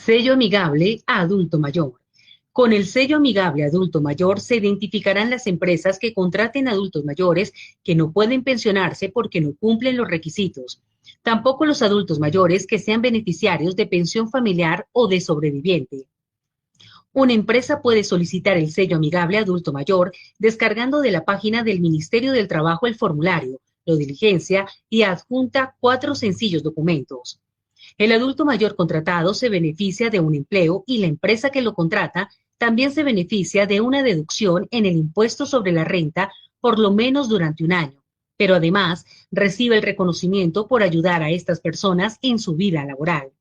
Sello amigable a adulto mayor. Con el sello amigable adulto mayor se identificarán las empresas que contraten adultos mayores que no pueden pensionarse porque no cumplen los requisitos. Tampoco los adultos mayores que sean beneficiarios de pensión familiar o de sobreviviente. Una empresa puede solicitar el sello amigable adulto mayor descargando de la página del Ministerio del Trabajo el formulario, lo diligencia y adjunta 4 sencillos documentos. El adulto mayor contratado se beneficia de un empleo y la empresa que lo contrata también se beneficia de una deducción en el impuesto sobre la renta por lo menos durante un año, pero además recibe el reconocimiento por ayudar a estas personas en su vida laboral.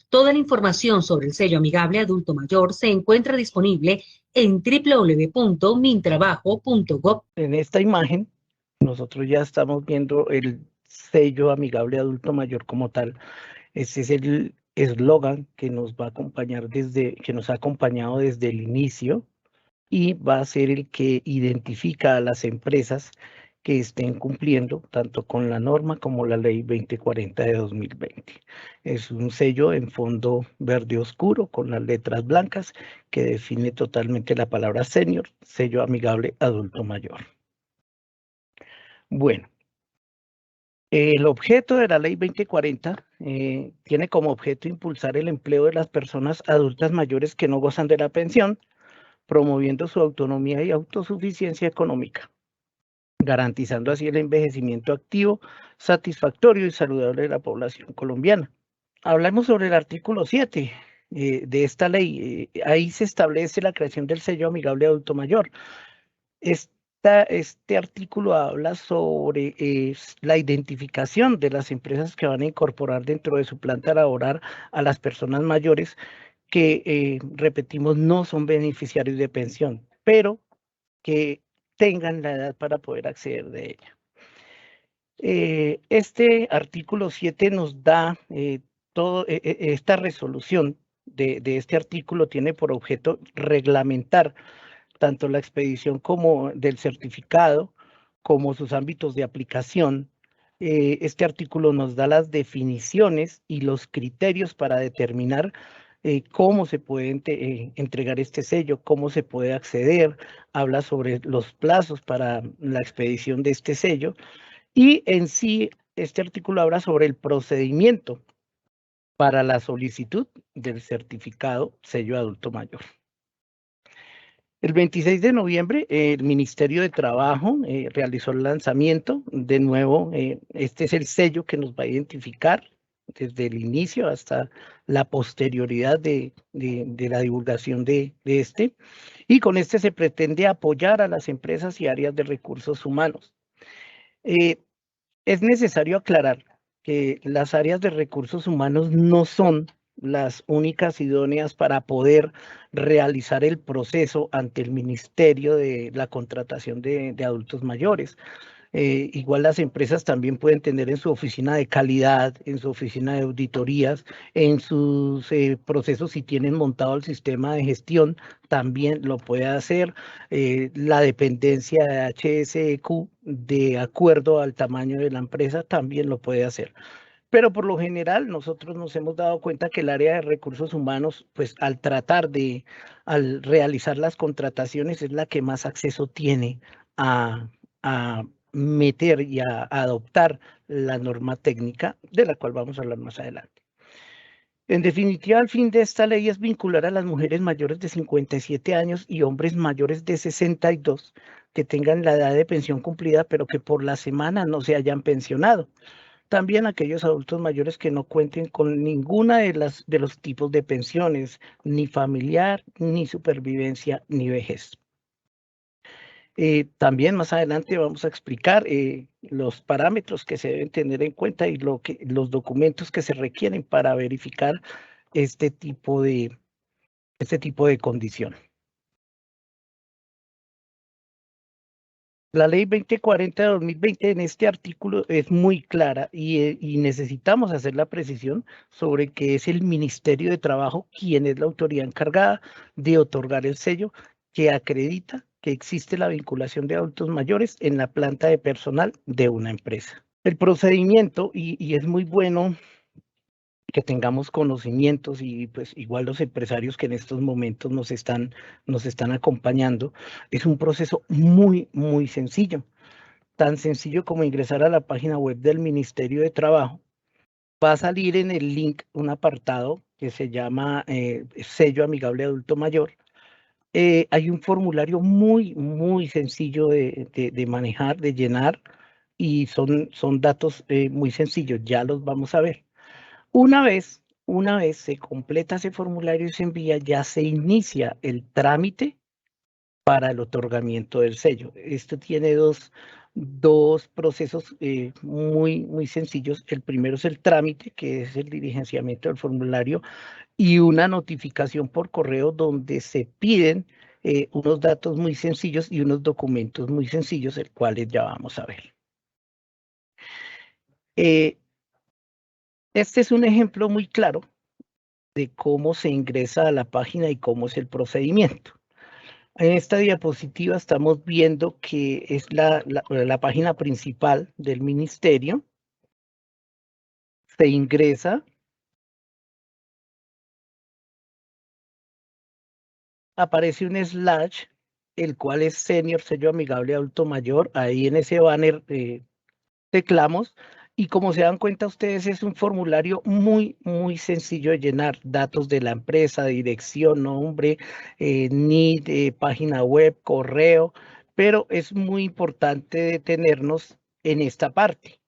Toda la información sobre el sello amigable adulto mayor se encuentra disponible en www.mintrabajo.gov. En esta imagen, nosotros ya estamos viendo el sello amigable adulto mayor como tal. Este es el eslogan que nos va a acompañar que nos ha acompañado desde el inicio y va a ser el que identifica a las empresas que estén cumpliendo tanto con la norma como la ley 2040 de 2020. Es un sello en fondo verde oscuro con las letras blancas que define totalmente la palabra senior, sello amigable adulto mayor. Bueno, el objeto de la ley 2040 tiene como objeto impulsar el empleo de las personas adultas mayores que no gozan de la pensión, promoviendo su autonomía y autosuficiencia económica, garantizando así el envejecimiento activo, satisfactorio y saludable de la población colombiana. Hablamos sobre el artículo 7 de esta ley. Ahí se establece la creación del sello amigable adulto mayor. Este artículo habla sobre la identificación de las empresas que van a incorporar dentro de su planta laboral a las personas mayores que, repetimos, no son beneficiarios de pensión, pero que tengan la edad para poder acceder de ella. Este artículo 7 nos da esta resolución de este artículo tiene por objeto reglamentar tanto la expedición como del certificado, como sus ámbitos de aplicación. Este artículo nos da las definiciones y los criterios para determinar cómo se puede entregar este sello, cómo se puede acceder, habla sobre los plazos para la expedición de este sello y en sí este artículo habla sobre el procedimiento para la solicitud del certificado sello adulto mayor. El 26 de noviembre, el Ministerio de Trabajo realizó el lanzamiento. De nuevo, este es el sello que nos va a identificar desde el inicio hasta la posterioridad de la divulgación de este. Y con este se pretende apoyar a las empresas y áreas de recursos humanos. Es necesario aclarar que las áreas de recursos humanos no son las únicas idóneas para poder realizar el proceso ante el Ministerio de la contratación de adultos mayores. Igual las empresas también pueden tener en su oficina de calidad, en su oficina de auditorías, en sus procesos, si tienen montado el sistema de gestión, también lo puede hacer. La dependencia de HSEQ, de acuerdo al tamaño de la empresa, también lo puede hacer. Pero por lo general nosotros nos hemos dado cuenta que el área de recursos humanos, pues al realizar las contrataciones es la que más acceso tiene a meter y a adoptar la norma técnica de la cual vamos a hablar más adelante. En definitiva, el fin de esta ley es vincular a las mujeres mayores de 57 años y hombres mayores de 62 que tengan la edad de pensión cumplida, pero que por la semana no se hayan pensionado. También aquellos adultos mayores que no cuenten con ninguna de los tipos de pensiones, ni familiar, ni supervivencia, ni vejez. También más adelante vamos a explicar los parámetros que se deben tener en cuenta y los documentos que se requieren para verificar este tipo de condición. La ley 2040 de 2020 en este artículo es muy clara y necesitamos hacer la precisión sobre que es el Ministerio de Trabajo quien es la autoridad encargada de otorgar el sello que acredita que existe la vinculación de adultos mayores en la planta de personal de una empresa. El procedimiento, y es muy bueno que tengamos conocimientos y pues igual los empresarios que en estos momentos nos están acompañando. Es un proceso muy, muy sencillo. Tan sencillo como ingresar a la página web del Ministerio de Trabajo. Va a salir en el link un apartado que se llama Sello Amigable Adulto Mayor. Hay un formulario muy, muy sencillo de manejar, de llenar, y son datos muy sencillos, ya los vamos a ver. Una vez se completa ese formulario y se envía, ya se inicia el trámite para el otorgamiento del sello. Esto tiene dos procesos muy, muy sencillos. El primero es el trámite, que es el diligenciamiento del formulario, y una notificación por correo donde se piden unos datos muy sencillos y unos documentos muy sencillos, el cuales ya vamos a ver. Este es un ejemplo muy claro de cómo se ingresa a la página y cómo es el procedimiento. En esta diapositiva estamos viendo que es la página principal del ministerio. Se ingresa, aparece un slash, el cual es Senior Sello Amigable Adulto Mayor. Ahí en ese banner teclamos, y como se dan cuenta ustedes, es un formulario muy, muy sencillo de llenar. Datos de la empresa, dirección, nombre, NID, página web, correo, pero es muy importante detenernos en esta parte.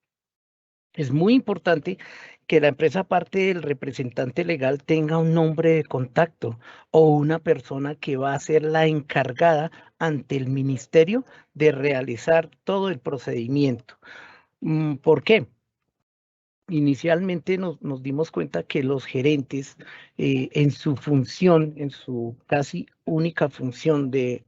Es muy importante que la empresa, aparte del representante legal, tenga un nombre de contacto o una persona que va a ser la encargada ante el ministerio de realizar todo el procedimiento. ¿Por qué? Inicialmente nos dimos cuenta que los gerentes, en su función, en su casi única función de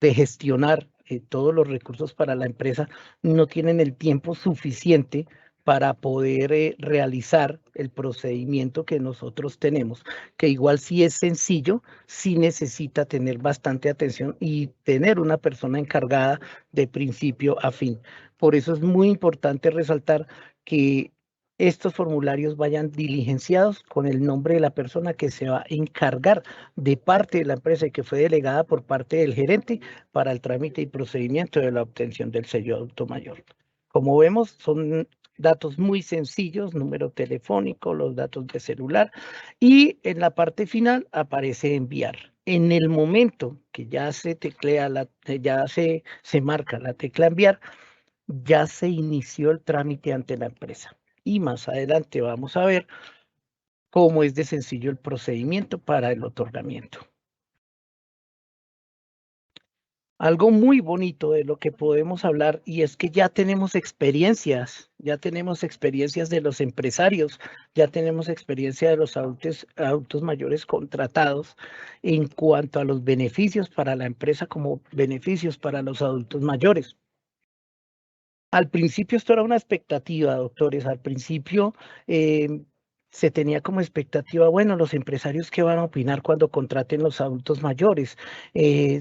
gestionar todos los recursos para la empresa, no tienen el tiempo suficiente para poder realizar el procedimiento que nosotros tenemos, que igual sí es sencillo, sí necesita tener bastante atención y tener una persona encargada de principio a fin. Por eso es muy importante resaltar que estos formularios vayan diligenciados con el nombre de la persona que se va a encargar de parte de la empresa y que fue delegada por parte del gerente para el trámite y procedimiento de la obtención del sello adulto mayor. Como vemos, son datos muy sencillos: número telefónico, los datos de celular, y en la parte final aparece enviar. En el momento que ya se teclea, ya se marca la tecla enviar, ya se inició el trámite ante la empresa. Y más adelante vamos a ver cómo es de sencillo el procedimiento para el otorgamiento. Algo muy bonito de lo que podemos hablar, y es que ya tenemos experiencias de los empresarios, ya tenemos experiencia de los adultos mayores contratados en cuanto a los beneficios para la empresa como beneficios para los adultos mayores. Al principio esto era una expectativa, doctores. Al principio se tenía como expectativa, bueno, los empresarios, ¿qué van a opinar cuando contraten los adultos mayores?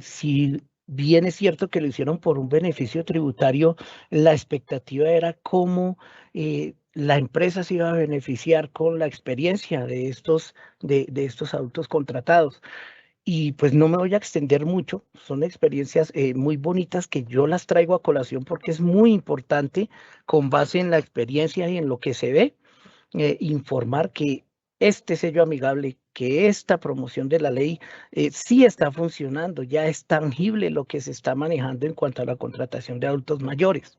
Si bien es cierto que lo hicieron por un beneficio tributario, la expectativa era cómo la empresa se iba a beneficiar con la experiencia de estos adultos contratados. Y pues no me voy a extender mucho, son experiencias muy bonitas que yo las traigo a colación porque es muy importante, con base en la experiencia y en lo que se ve, informar que este sello amigable, que esta promoción de la ley sí está funcionando, ya es tangible lo que se está manejando en cuanto a la contratación de adultos mayores.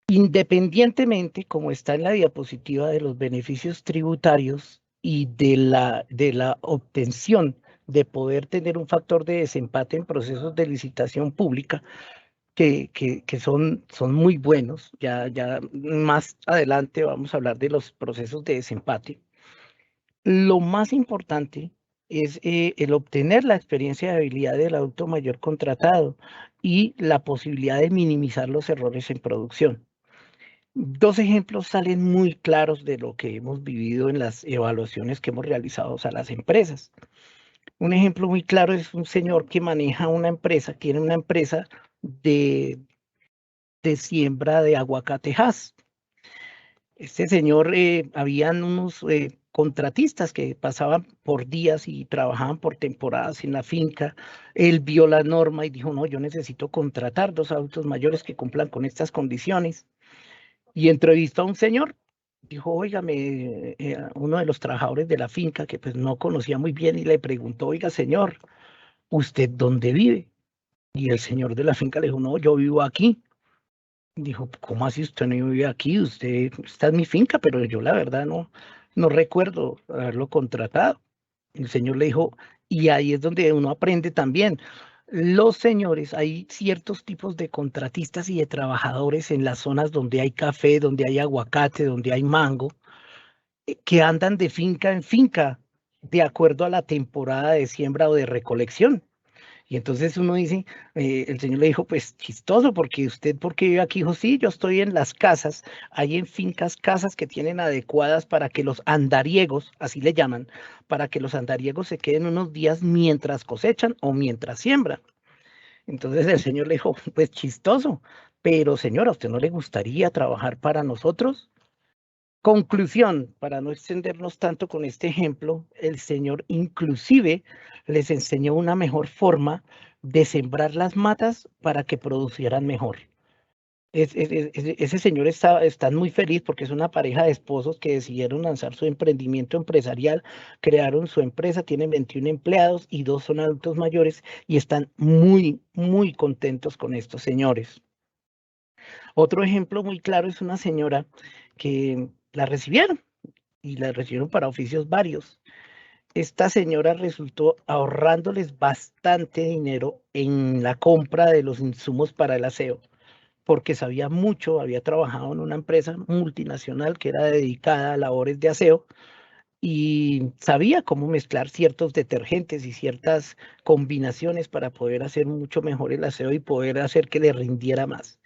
Independientemente, como está en la diapositiva, de los beneficios tributarios y de la obtención de poder tener un factor de desempate en procesos de licitación pública, que son muy buenos. Ya más adelante vamos a hablar de los procesos de desempate. Lo más importante es el obtener la experiencia de habilidad del adulto mayor contratado y la posibilidad de minimizar los errores en producción. Dos ejemplos salen muy claros de lo que hemos vivido en las evaluaciones que hemos realizado a las empresas. Un ejemplo muy claro es un señor que maneja una empresa, tiene una empresa de siembra de aguacatejas. Este señor, habían unos contratistas que pasaban por días y trabajaban por temporadas en la finca. Él vio la norma y dijo, no, yo necesito contratar 2 adultos mayores que cumplan con estas condiciones. Y entrevistó a un señor. Dijo, óigame, uno de los trabajadores de la finca que pues no conocía muy bien y le preguntó, oiga, señor, ¿usted dónde vive? Y el señor de la finca le dijo, no, yo vivo aquí. Dijo, ¿cómo así usted no vive aquí? Usted está en mi finca, pero yo la verdad no recuerdo haberlo contratado. El señor le dijo, y ahí es donde uno aprende también. Los señores, hay ciertos tipos de contratistas y de trabajadores en las zonas donde hay café, donde hay aguacate, donde hay mango, que andan de finca en finca, de acuerdo a la temporada de siembra o de recolección. Y entonces uno dice, el señor le dijo, pues chistoso, porque usted, ¿por qué vive aquí? Dijo, sí, yo estoy en las casas, hay en fincas casas que tienen adecuadas para que los andariegos, así le llaman, para que los andariegos se queden unos días mientras cosechan o mientras siembran. Entonces el señor le dijo, pues chistoso, pero señora, ¿a usted no le gustaría trabajar para nosotros? Conclusión, para no extendernos tanto con este ejemplo, el Señor inclusive les enseñó una mejor forma de sembrar las matas para que producieran mejor. Ese señor está muy feliz porque es una pareja de esposos que decidieron lanzar su emprendimiento empresarial, crearon su empresa, tienen 21 empleados y 2 son adultos mayores y están muy contentos con estos señores. Otro ejemplo muy claro es una señora que la recibieron y la recibieron para oficios varios. Esta señora resultó ahorrándoles bastante dinero en la compra de los insumos para el aseo, porque sabía mucho, había trabajado en una empresa multinacional que era dedicada a labores de aseo y sabía cómo mezclar ciertos detergentes y ciertas combinaciones para poder hacer mucho mejor el aseo y poder hacer que le rindiera más.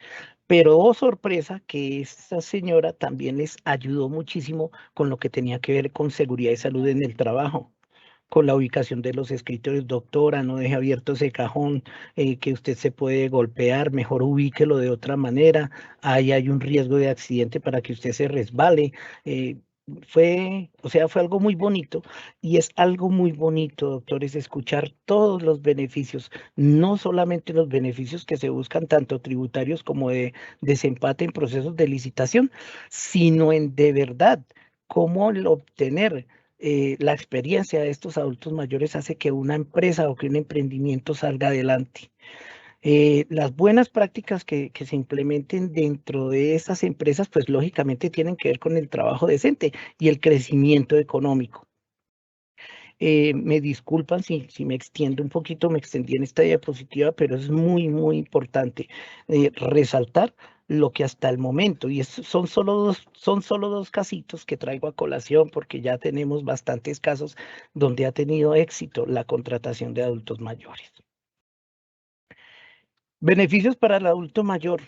Pero, oh sorpresa, que esta señora también les ayudó muchísimo con lo que tenía que ver con seguridad y salud en el trabajo, con la ubicación de los escritorios. Doctora, no deje abierto ese cajón, que usted se puede golpear, mejor ubíquelo de otra manera. Ahí hay un riesgo de accidente para que usted se resbale. O sea, fue algo muy bonito y es algo muy bonito, doctores, escuchar todos los beneficios, no solamente los beneficios que se buscan, tanto tributarios como de desempate en procesos de licitación, sino en de verdad cómo el obtener la experiencia de estos adultos mayores hace que una empresa o que un emprendimiento salga adelante. Las buenas prácticas que se implementen dentro de esas empresas, pues lógicamente tienen que ver con el trabajo decente y el crecimiento económico. Me disculpan si me extiendo un poquito, me extendí en esta diapositiva, pero es muy importante resaltar lo que hasta el momento, y son solo dos casitos que traigo a colación porque ya tenemos bastantes casos donde ha tenido éxito la contratación de adultos mayores. Beneficios para el adulto mayor.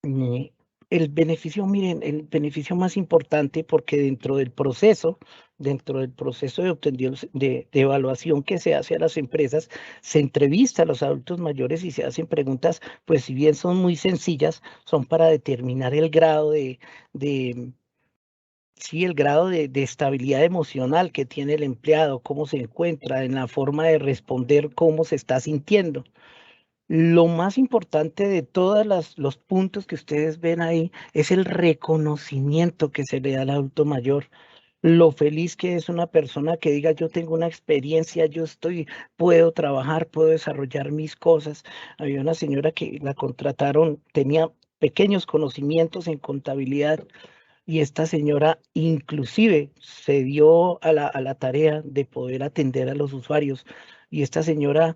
Mm, El beneficio, miren, el beneficio más importante, porque dentro del proceso de evaluación que se hace a las empresas, se entrevista a los adultos mayores y se hacen preguntas, pues si bien son muy sencillas, son para determinar el grado de sí, el grado de estabilidad emocional que tiene el empleado, cómo se encuentra, en la forma de responder, cómo se está sintiendo. Lo más importante de todos los puntos que ustedes ven ahí es el reconocimiento que se le da al adulto mayor. Lo feliz que es una persona que diga, yo tengo una experiencia, puedo trabajar, puedo desarrollar mis cosas. Había una señora que la contrataron, tenía pequeños conocimientos en contabilidad y esta señora inclusive se dio a la tarea de poder atender a los usuarios. Y esta señora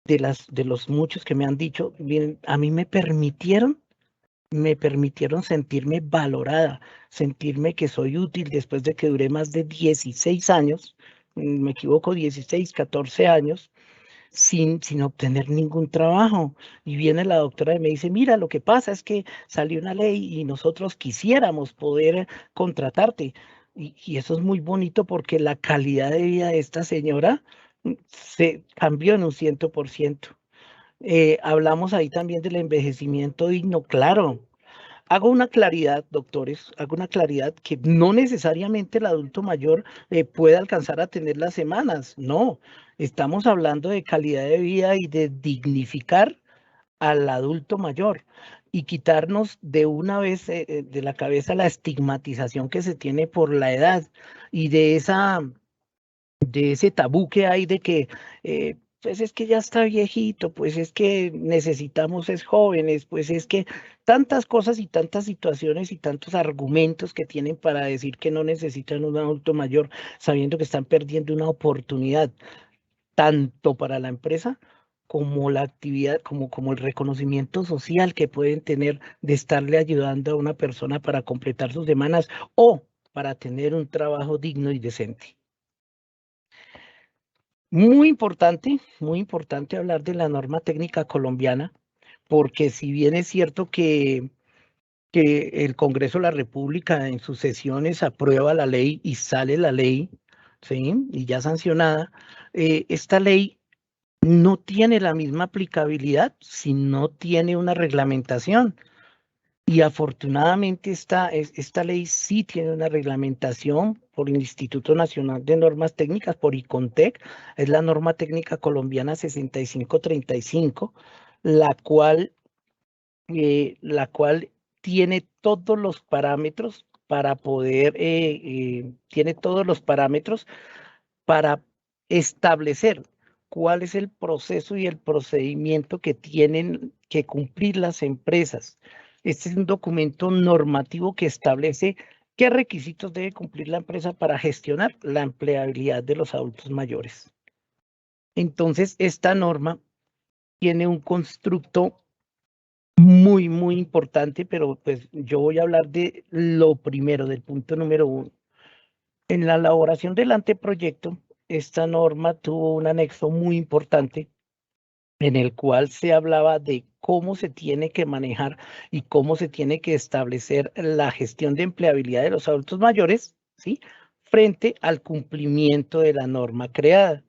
de los muchos que me han dicho, miren, a mí me permitieron sentirme valorada, sentirme que soy útil después de que duré más de 16 años, me equivoco, 16, 14 años, sin obtener ningún trabajo. Y viene la doctora y me dice, mira, lo que pasa es que salió una ley y nosotros quisiéramos poder contratarte. Y eso es muy bonito porque la calidad de vida de esta señora se cambió en un 100%. Hablamos ahí también del envejecimiento digno, claro. Hago una claridad, doctores, hago una claridad que no necesariamente el adulto mayor puede alcanzar a tener las semanas, no. Estamos hablando de calidad de vida y de dignificar al adulto mayor y quitarnos de una vez de la cabeza la estigmatización que se tiene por la edad y de ese tabú que hay de que pues es que ya está viejito, pues es que necesitamos es jóvenes, pues es que tantas cosas y tantas situaciones y tantos argumentos que tienen para decir que no necesitan un adulto mayor, sabiendo que están perdiendo una oportunidad tanto para la empresa como la actividad, como el reconocimiento social que pueden tener de estarle ayudando a una persona para completar sus semanas o para tener un trabajo digno y decente. Muy importante hablar de la norma técnica colombiana, porque si bien es cierto que el Congreso de la República en sus sesiones aprueba la ley y sale la ley, ¿sí? Y ya sancionada, esta ley no tiene la misma aplicabilidad si no tiene una reglamentación. Y afortunadamente esta ley sí tiene una reglamentación por el Instituto Nacional de Normas Técnicas, por ICONTEC, es la norma técnica colombiana 6535, la cual tiene todos los parámetros para poder, tiene todos los parámetros para establecer cuál es el proceso y el procedimiento que tienen que cumplir las empresas. Este es un documento normativo que establece qué requisitos debe cumplir la empresa para gestionar la empleabilidad de los adultos mayores. Entonces, esta norma tiene un constructo muy importante, pero pues yo voy a hablar de lo primero, del punto número 1. En la elaboración del anteproyecto, esta norma tuvo un anexo muy importante en el cual se hablaba de cómo se tiene que manejar y cómo se tiene que establecer la gestión de empleabilidad de los adultos mayores, ¿sí? Frente al cumplimiento de la norma creada.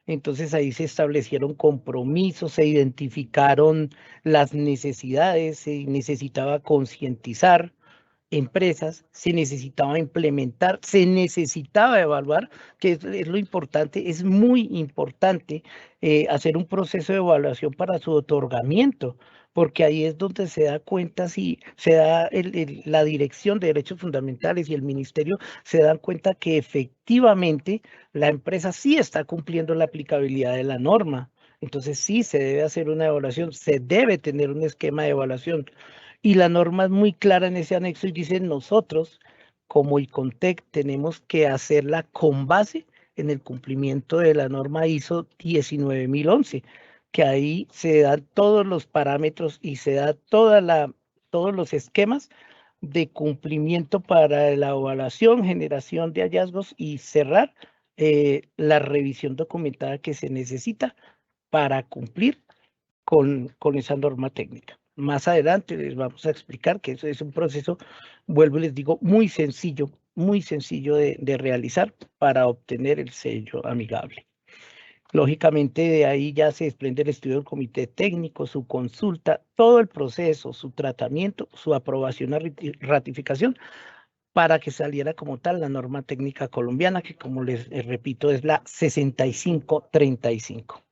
Entonces ahí se establecieron compromisos, se identificaron las necesidades, se necesitaba concientizar empresas, se necesitaba implementar, se necesitaba evaluar, que es lo importante, es muy importante hacer un proceso de evaluación para su otorgamiento, porque ahí es donde se da cuenta si se da la Dirección de Derechos Fundamentales y el Ministerio se dan cuenta que efectivamente la empresa sí está cumpliendo la aplicabilidad de la norma. Entonces sí se debe hacer una evaluación, se debe tener un esquema de evaluación. Y la norma es muy clara en ese anexo y dice nosotros, como ICONTEC, tenemos que hacerla con base en el cumplimiento de la norma ISO 19011, que ahí se dan todos los parámetros y se da todos los esquemas de cumplimiento para la evaluación, generación de hallazgos y cerrar la revisión documentada que se necesita para cumplir con esa norma técnica. Más adelante les vamos a explicar que eso es un proceso, vuelvo y les digo, muy sencillo de realizar para obtener el sello amigable. Lógicamente de ahí ya se desprende el estudio del comité técnico, su consulta, todo el proceso, su tratamiento, su aprobación y ratificación para que saliera como tal la norma técnica colombiana, que como les repito es la 6535.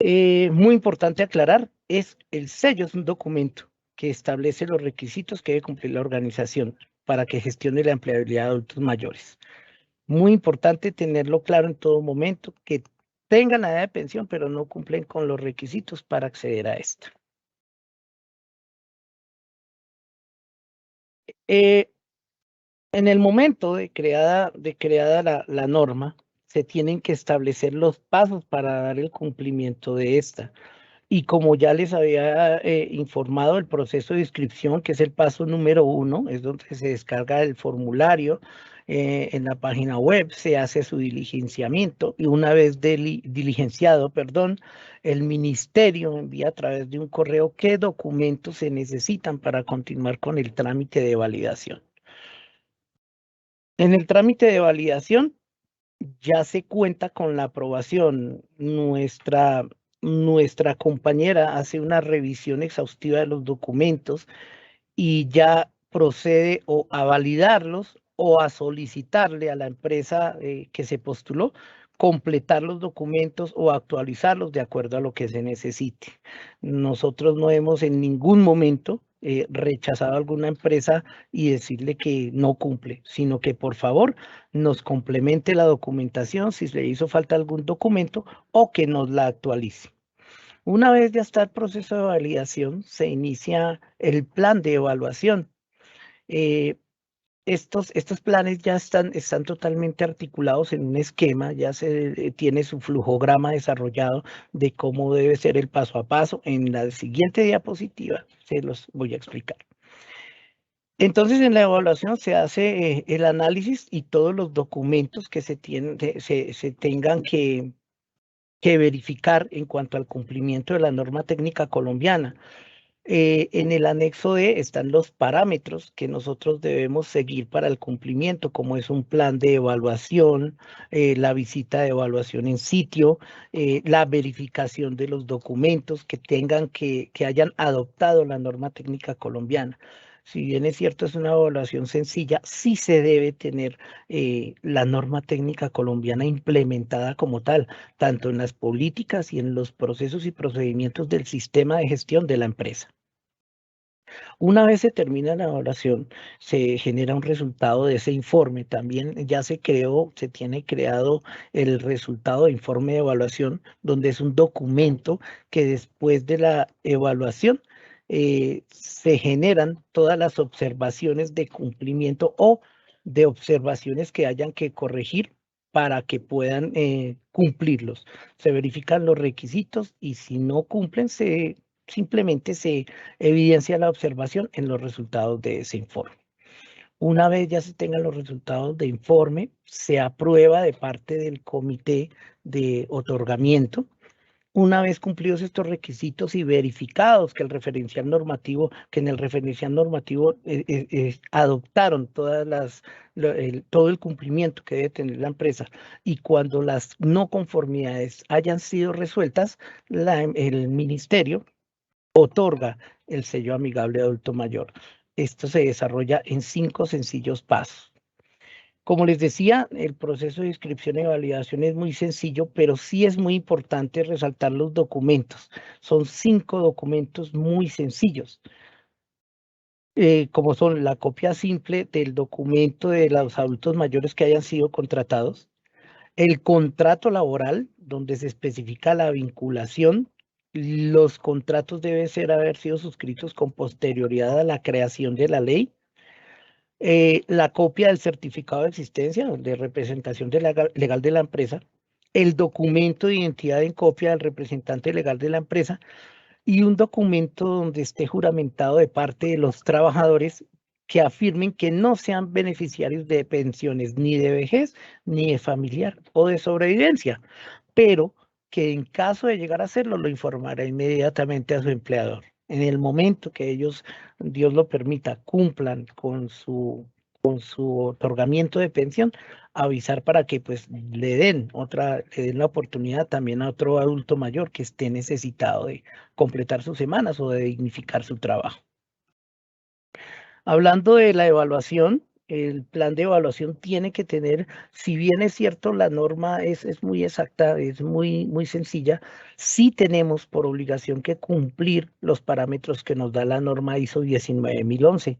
Muy importante aclarar, el sello es un documento que establece los requisitos que debe cumplir la organización para que gestione la empleabilidad de adultos mayores. Muy importante tenerlo claro en todo momento, que tengan la edad de pensión, pero no cumplen con los requisitos para acceder a esta. En el momento de creada la norma, se tienen que establecer los pasos para dar el cumplimiento de esta. Y como ya les había informado, el proceso de inscripción, que es el paso número 1, es donde se descarga el formulario en la página web, se hace su diligenciamiento y una vez diligenciado, perdón, el ministerio envía a través de un correo qué documentos se necesitan para continuar con el trámite de validación. En el trámite de validación ya se cuenta con la aprobación. nuestra compañera hace una revisión exhaustiva de los documentos y ya procede o a validarlos o a solicitarle a la empresa que se postuló completar los documentos o actualizarlos de acuerdo a lo que se necesite. Nosotros no hemos en ningún momento rechazado a alguna empresa y decirle que no cumple, sino que por favor nos complemente la documentación si le hizo falta algún documento o que nos la actualice. Una vez ya está el proceso de validación, se inicia el plan de evaluación. Eh, estos planes ya están totalmente articulados en un esquema, ya se tiene su flujograma desarrollado de cómo debe ser el paso a paso. En la siguiente diapositiva se los voy a explicar. Entonces, en la evaluación se hace el análisis y todos los documentos que se tengan que verificar en cuanto al cumplimiento de la norma técnica colombiana. En el anexo D están los parámetros que nosotros debemos seguir para el cumplimiento, como es un plan de evaluación, la visita de evaluación en sitio, la verificación de los documentos que hayan adoptado la norma técnica colombiana. Si bien es cierto, es una evaluación sencilla, sí se debe tener la norma técnica colombiana implementada como tal, tanto en las políticas y en los procesos y procedimientos del sistema de gestión de la empresa. Una vez se termina la evaluación, se genera un resultado de ese informe. También ya se tiene creado el resultado de informe de evaluación, donde es un documento que después de la evaluación se generan todas las observaciones de cumplimiento o de observaciones que hayan que corregir para que puedan cumplirlos. Se verifican los requisitos y si no cumplen, simplemente se evidencia la observación en los resultados de ese informe. Una vez ya se tengan los resultados de informe, se aprueba de parte del comité de otorgamiento. Una vez cumplidos estos requisitos y verificados que en el referencial normativo adoptaron todo el cumplimiento que debe tener la empresa, y cuando las no conformidades hayan sido resueltas, el ministerio otorga el sello amigable de adulto mayor. Esto se desarrolla en 5 sencillos pasos. Como les decía, el proceso de inscripción y validación es muy sencillo, pero sí es muy importante resaltar los documentos. Son 5 documentos muy sencillos, como son la copia simple del documento de los adultos mayores que hayan sido contratados, el contrato laboral, donde se especifica la vinculación. Los contratos deben haber sido suscritos con posterioridad a la creación de la ley. La copia del certificado de existencia, de representación legal de la empresa, el documento de identidad en copia del representante legal de la empresa y un documento donde esté juramentado de parte de los trabajadores que afirmen que no sean beneficiarios de pensiones ni de vejez, ni de familiar o de sobrevivencia, pero que en caso de llegar a hacerlo lo informará inmediatamente a su empleador. En el momento que ellos, Dios lo permita, cumplan con su otorgamiento de pensión, avisar para que pues le den la oportunidad también a otro adulto mayor que esté necesitado de completar sus semanas o de dignificar su trabajo. Hablando de la evaluación, el plan de evaluación tiene que tener, si bien es cierto, la norma es muy exacta, es muy sencilla, sí tenemos por obligación que cumplir los parámetros que nos da la norma ISO 19011.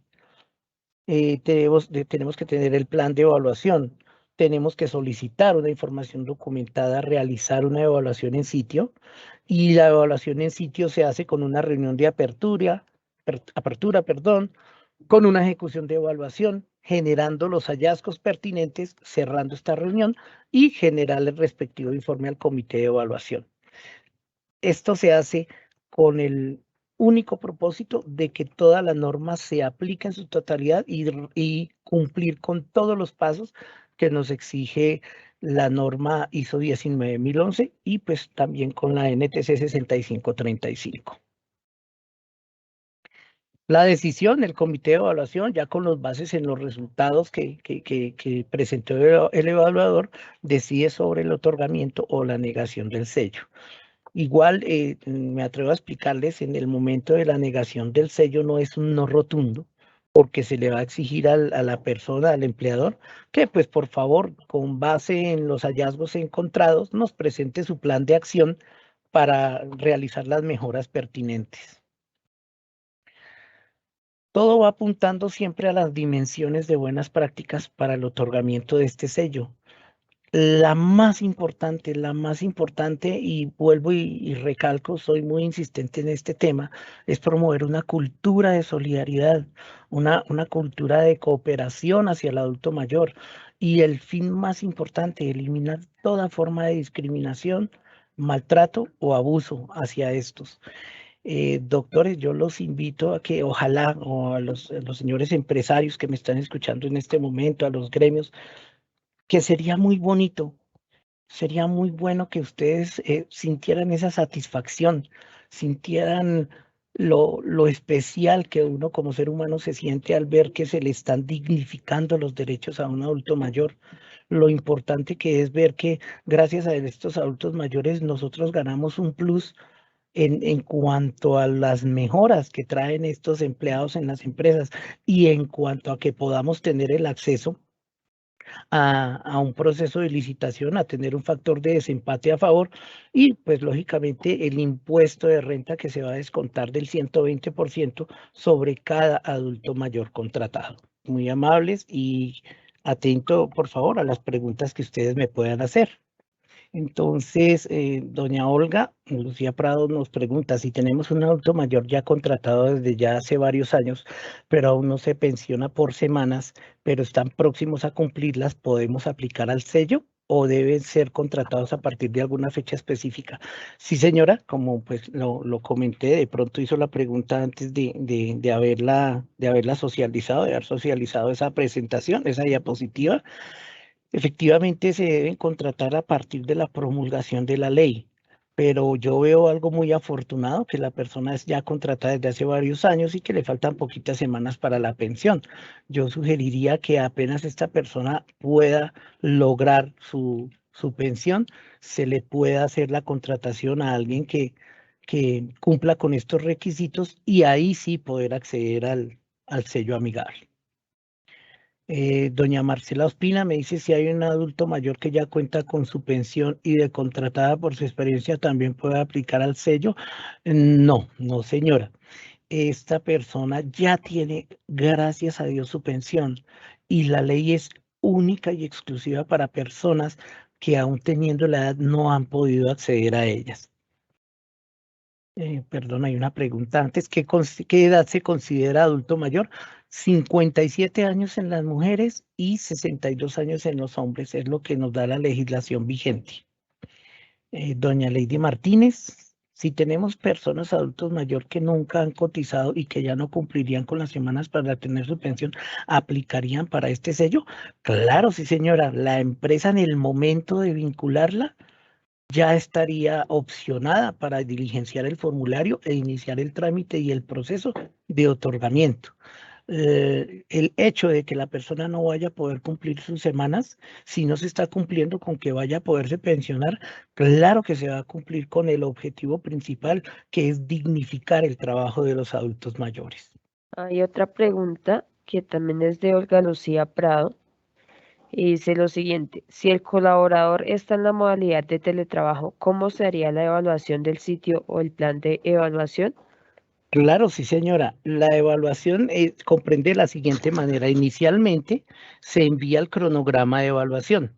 Tenemos que tener el plan de evaluación, tenemos que solicitar una información documentada, realizar una evaluación en sitio, y la evaluación en sitio se hace con una reunión de apertura, con una ejecución de evaluación, generando los hallazgos pertinentes, cerrando esta reunión y generar el respectivo informe al comité de evaluación. Esto se hace con el único propósito de que toda la norma se aplique en su totalidad y cumplir con todos los pasos que nos exige la norma ISO 19011 y pues también con la NTC 6535. La decisión, el comité de evaluación, ya con los bases en los resultados que presentó el evaluador, decide sobre el otorgamiento o la negación del sello. Igual me atrevo a explicarles, en el momento de la negación del sello no es un no rotundo, porque se le va a exigir a la persona, al empleador, que pues por favor, con base en los hallazgos encontrados, nos presente su plan de acción para realizar las mejoras pertinentes. Todo va apuntando siempre a las dimensiones de buenas prácticas para el otorgamiento de este sello. La más importante, y vuelvo y recalco, soy muy insistente en este tema, es promover una cultura de solidaridad, una cultura de cooperación hacia el adulto mayor. Y el fin más importante, eliminar toda forma de discriminación, maltrato o abuso hacia estos. Doctores, yo los invito a que ojalá, o a los señores empresarios que me están escuchando en este momento, a los gremios, que sería muy bonito. Sería muy bueno que ustedes sintieran esa satisfacción, sintieran lo especial que uno como ser humano se siente al ver que se le están dignificando los derechos a un adulto mayor. Lo importante que es ver que gracias a estos adultos mayores nosotros ganamos un plus en cuanto a las mejoras que traen estos empleados en las empresas y en cuanto a que podamos tener el acceso a un proceso de licitación, a tener un factor de desempate a favor y pues lógicamente el impuesto de renta que se va a descontar del 120% sobre cada adulto mayor contratado. Muy amables y atento, por favor, a las preguntas que ustedes me puedan hacer. Entonces, doña Olga, Lucía Prado nos pregunta si tenemos un adulto mayor ya contratado desde ya hace varios años, pero aún no se pensiona por semanas, pero están próximos a cumplirlas, ¿podemos aplicar al sello o deben ser contratados a partir de alguna fecha específica? Sí, señora, como pues lo comenté, de pronto hizo la pregunta antes de haberla socializado, de haber socializado esa presentación, esa diapositiva. Efectivamente, se deben contratar a partir de la promulgación de la ley, pero yo veo algo muy afortunado que la persona es ya contratada desde hace varios años y que le faltan poquitas semanas para la pensión. Yo sugeriría que apenas esta persona pueda lograr su pensión, se le pueda hacer la contratación a alguien que cumpla con estos requisitos y ahí sí poder acceder al sello amigable. Doña Marcela Ospina me dice si hay un adulto mayor que ya cuenta con su pensión y de contratada por su experiencia también puede aplicar al sello. No, no señora. Esta persona ya tiene, gracias a Dios, su pensión y la ley es única y exclusiva para personas que aún teniendo la edad no han podido acceder a ellas. Perdón, hay una pregunta antes. ¿Qué edad se considera adulto mayor? 57 años en las mujeres y 62 años en los hombres, es lo que nos da la legislación vigente. Doña Lady Martínez, si tenemos personas adultos mayor que nunca han cotizado y que ya no cumplirían con las semanas para tener su pensión, ¿aplicarían para este sello? Claro, sí, señora. La empresa en el momento de vincularla ya estaría opcionada para diligenciar el formulario e iniciar el trámite y el proceso de otorgamiento. El hecho de que la persona no vaya a poder cumplir sus semanas, si no se está cumpliendo con que vaya a poderse pensionar, claro que se va a cumplir con el objetivo principal, que es dignificar el trabajo de los adultos mayores. Hay otra pregunta que también es de Olga Lucía Prado y dice lo siguiente: si el colaborador está en la modalidad de teletrabajo, ¿cómo se haría la evaluación del sitio o el plan de evaluación? Claro, sí, señora. La evaluación comprende de la siguiente manera. Inicialmente se envía el cronograma de evaluación.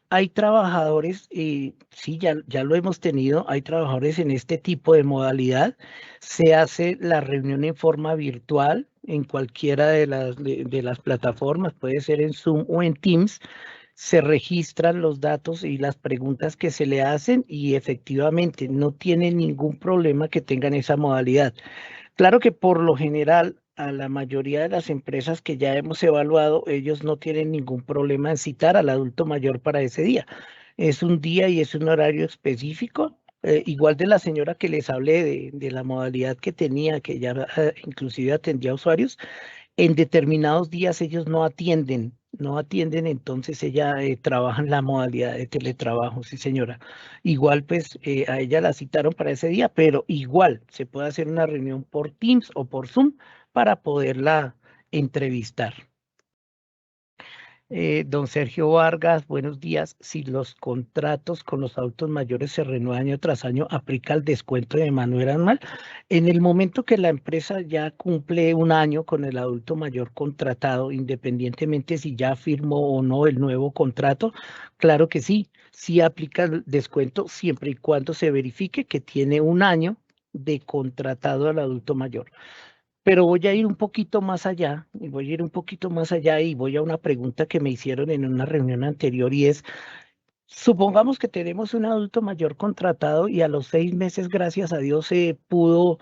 Hay trabajadores, sí, ya lo hemos tenido, hay trabajadores en este tipo de modalidad. Se hace la reunión en forma virtual en cualquiera de las plataformas, puede ser en Zoom o en Teams. Se registran los datos y las preguntas que se le hacen y efectivamente no tiene ningún problema que tengan esa modalidad. Claro que por lo general, a la mayoría de las empresas que ya hemos evaluado, ellos no tienen ningún problema en citar al adulto mayor para ese día. Es un día y es un horario específico. Igual de la señora que les hablé de la modalidad que tenía, que ya inclusive atendía a usuarios, en determinados días ellos no atienden no atienden, entonces ella trabaja en la modalidad de teletrabajo, sí señora. Igual pues a ella la citaron para ese día, pero igual se puede hacer una reunión por Teams o por Zoom para poderla entrevistar. Don Sergio Vargas, buenos días. Si los contratos con los adultos mayores se renuevan año tras año, ¿aplica el descuento de manera anual? En el momento que la empresa ya cumple un año con el adulto mayor contratado, independientemente si ya firmó o no el nuevo contrato, claro que sí, sí aplica el descuento siempre y cuando se verifique que tiene un año de contratado al adulto mayor. Pero voy a ir un poquito más allá, y voy a ir un poquito más allá y voy a una pregunta que me hicieron en una reunión anterior y es, supongamos que tenemos un adulto mayor contratado y a los 6 meses, gracias a Dios, se pudo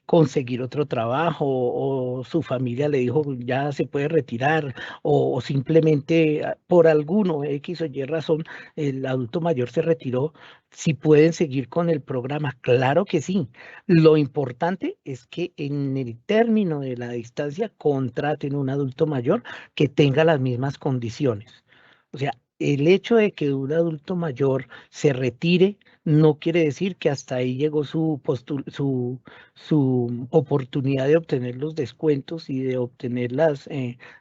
conseguir otro trabajo o su familia le dijo ya se puede retirar o simplemente por alguno X o Y razón el adulto mayor se retiró. Si pueden seguir con el programa, claro que sí. Lo importante es que en el término de la distancia contraten un adulto mayor que tenga las mismas condiciones. O sea, el hecho de que un adulto mayor se retire no quiere decir que hasta ahí llegó su oportunidad de obtener los descuentos y de obtener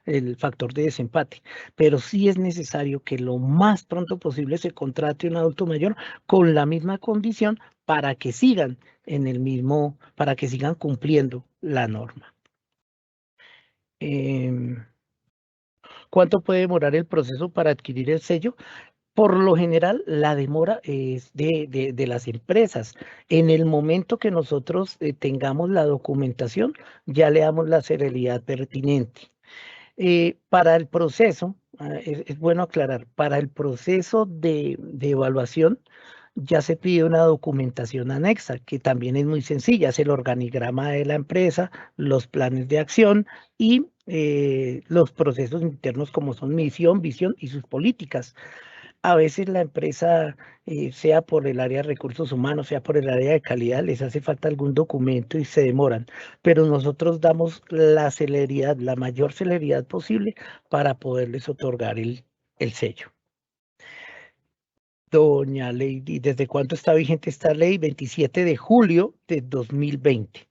el factor de desempate. Pero sí es necesario que lo más pronto posible se contrate un adulto mayor con la misma condición para que sigan para que sigan cumpliendo la norma. ¿Cuánto puede demorar el proceso para adquirir el sello? Por lo general, la demora es de las empresas. En el momento que nosotros tengamos la documentación, ya le damos la celeridad pertinente. Para el proceso, es bueno aclarar, para el proceso de evaluación ya se pide una documentación anexa, que también es muy sencilla, es el organigrama de la empresa, los planes de acción y los procesos internos como son misión, visión y sus políticas. A veces la empresa, sea por el área de recursos humanos, sea por el área de calidad, les hace falta algún documento y se demoran, pero nosotros damos la celeridad, la mayor celeridad posible para poderles otorgar el sello. Doña Lady, ¿desde cuándo está vigente esta ley? 27 de julio de 2020.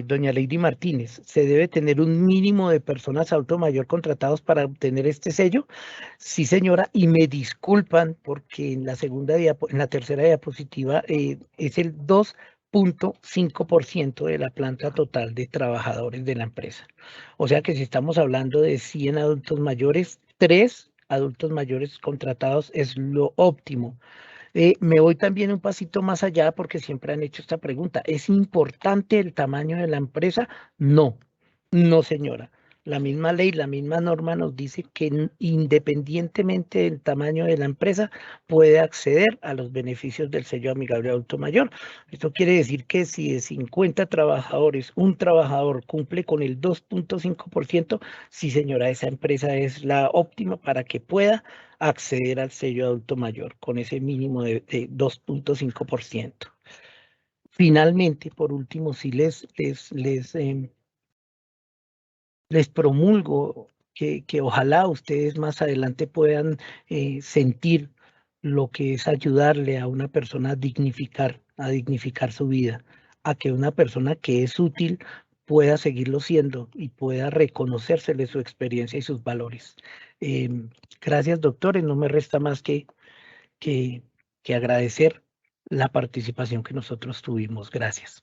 Doña Lady Martínez, ¿se debe tener un mínimo de personas adulto mayor contratados para obtener este sello? Sí, señora, y me disculpan porque en la tercera diapositiva es el 2.5% de la planta total de trabajadores de la empresa. O sea que si estamos hablando de 100 adultos mayores, 3 adultos mayores contratados es lo óptimo. Me voy también un pasito más allá porque siempre han hecho esta pregunta. ¿Es importante el tamaño de la empresa? No, no, señora. La misma ley, la misma norma nos dice que independientemente del tamaño de la empresa puede acceder a los beneficios del sello amigable adulto mayor. Esto quiere decir que si de 50 trabajadores, un trabajador cumple con el 2.5%, sí, señora, esa empresa es la óptima para que pueda acceder al sello adulto mayor con ese mínimo de 2.5%. Finalmente, por último, sí les promulgo que ojalá ustedes más adelante puedan sentir lo que es ayudarle a una persona a dignificar su vida, a que una persona que es útil pueda seguirlo siendo y pueda reconocérsele su experiencia y sus valores. Gracias, doctores. No me resta más que agradecer la participación que nosotros tuvimos. Gracias.